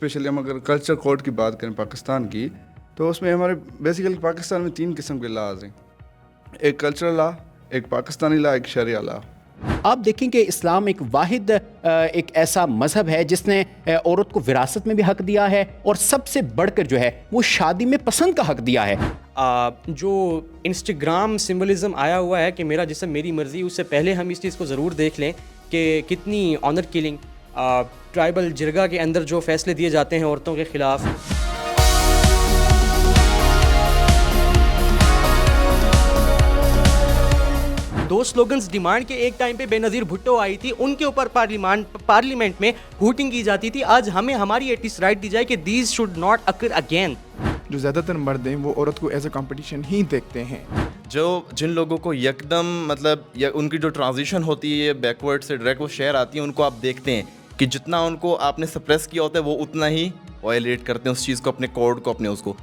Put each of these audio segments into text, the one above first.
Specially हम अगर culture code की बात करें पाकिस्तान की, तो उसमें हमारे बेसिकली पाकिस्तान में 3 किस्म के लाज हैं। एक कल्चरल लॉ, एक पाकिस्तानी लॉ, एक शरिया लॉ। आप देखें कि इस्लाम एक वाहिद एक ऐसा मज़हब है जिसने औरत को विरासत में भी हक दिया है और सबसे बढ़कर जो है वो शादी में पसंद का हक दिया है। जो इंस्टाग्राम सिंबलिज्म आया हुआ है कि मेरा जिस्म मेरी मर्ज़ी, उससे पहले हम इस चीज़ को ज़रूर देख लें कि कितनी ऑनर किलिंग ट्राइबल जिरगा के अंदर जो फैसले दिए जाते हैं औरतों के ख़िलाफ़। दो स्लोगन्स डिमांड के एक टाइम पे बेनज़ीर भुट्टो आई थी, उनके ऊपर पार्लियामेंट में हूटिंग की जाती थी। आज हमें हमारी एटलीस्ट राइट दी जाए कि these should not occur again. जो ज़्यादातर मर्द हैं वो औरत को एज ए कंपटीशन ही देखते हैं। जिन लोगों को यकदम मतलब उनकी जो ट्रांजिशन होती है बैकवर्ड से डायरेक्ट वो शहर आती है, उनको आप देखते हैं कि जितना उनको आपने सप्रेस किया होता है वो उतना ही वायलेट करते हैं उस चीज़ को, अपने कोड को, अपने उसको।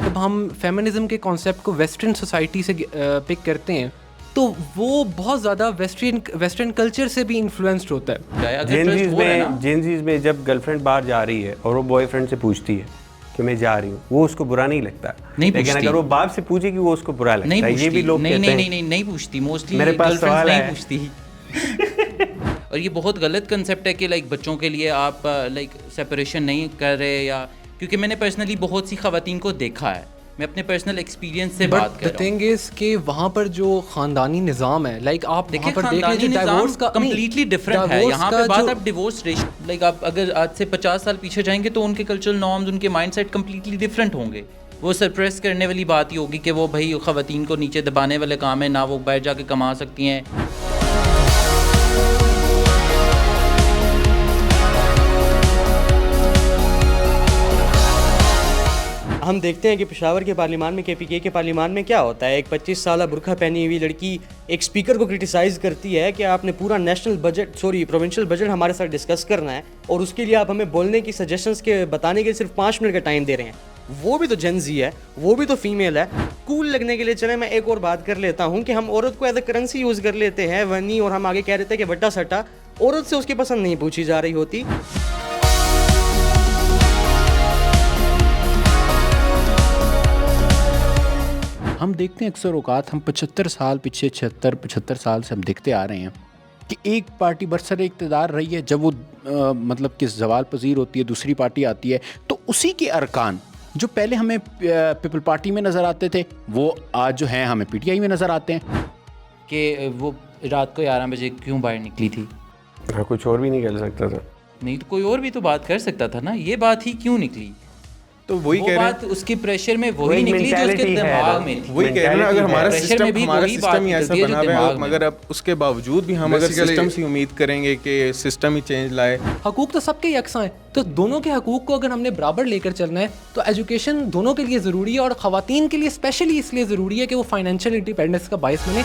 जब हम फेमिनिज्म के कॉन्सेप्ट को वेस्टर्न सोसाइटी से पिक करते हैं तो वो बहुत ज़्यादा वेस्टर्न कल्चर से भी इन्फ्लुएंस्ड होता है। जेनजीज में जब गर्लफ्रेंड बाहर जा रही है और वो बॉयफ्रेंड से पूछती है कि मैं जा रही हूँ, वो उसको बुरा नहीं लगता। लेकिन अगर वो बाप से पूछेगी वो उसको बुरा लगता है। ये भी लोग कहते हैं नहीं पूछती, मोस्टली मेरे पास सवाल नहीं है। पूछती। और ये बहुत गलत कंसेप्ट है कि लाइक बच्चों के लिए आप लाइक सेपरेशन नहीं कर रहे, या क्योंकि मैंने पर्सनली बहुत सी ख़वातीन को देखा है, मैं अपने पर्सनल एक्सपीरियंस से बात कर रहा हूँ। थिंग इज कि वहाँ पर जो ख़ानदानी निज़ाम है, लाइक आप देखिए वहाँ पर देख लीजिए डिवोर्स का कम्प्लीटली डिफरेंट है। यहाँ पे बात अब डिवोर्स रेशियो, लाइक आप अगर आज से 50 साल पीछे जाएंगे तो उनके कल्चरल नॉर्म्स, उनके माइंडसेट कम्प्लीटली डिफरेंट होंगे। वो सरप्रेस करने वाली बात ही होगी कि वो भाई ख़वातीन को नीचे दबाने वाले काम है, ना वो बाहर जाके कमा सकती हैं। हम देखते हैं कि पेशावर के पार्लियामान में, KPK के पार्लियामान में क्या होता है। एक 25 साल बुरखा पहनी हुई लड़की एक स्पीकर को क्रिटिसाइज़ करती है कि आपने पूरा प्रोविंशियल बजट हमारे साथ डिस्कस करना है और उसके लिए आप हमें बोलने की सजेशंस के बताने के लिए सिर्फ 5 मिनट का टाइम दे रहे हैं। वो भी तो जेनजी है, वो भी तो फीमेल है। कूल लगने के लिए चले मैं एक और बात कर लेता हूँ कि हम औरत को एज ए करेंसी यूज़ कर लेते हैं वनी, और हम आगे कह रहे थे कि बट्टा सट्टा। औरत से उसकी पसंद नहीं पूछी जा रही होती। हम देखते हैं अक्सर औकात, हम 75 साल पीछे 76-75 साल से हम देखते आ रहे हैं कि एक पार्टी बरसर इक़्तिदार रही है, जब वो मतलब कि ज़वाल पजीर होती है दूसरी पार्टी आती है तो उसी के अरकान जो पहले हमें पीपल पार्टी में नज़र आते थे वो आज जो हैं हमें PTI में नज़र आते हैं। कि वो रात को 11 बजे क्यों बाहर निकली थी? हाँ, कुछ और भी नहीं कर सकता था। नहीं तो कोई और भी तो बात कर सकता था ना, ये बात ही क्यों निकली? तो वही कह रहे हैं, उसके प्रेशर में वही निकली जो उसके दिमाग में थी। वही कह रहे हैं, अगर हमारा प्रेशर सिस्टम में भी वही बात ही ऐसा निकलती है बना जो हुआ है, दिमाग में। मगर अब उसके बावजूद भी हम अगर Basically- सिस्टम से उम्मीद करेंगे कि सिस्टम ही चेंज लाए। हकूक तो सबके यकसा हैं, तो दोनों के हकूक को अगर हमने बराबर लेकर चलना है तो एजुकेशन दोनों के लिए ज़रूरी है, और ख़वातीन के लिए स्पेशली इसलिए ज़रूरी है कि वो फाइनेंशियल इंडिपेंडेंस का बायस बने।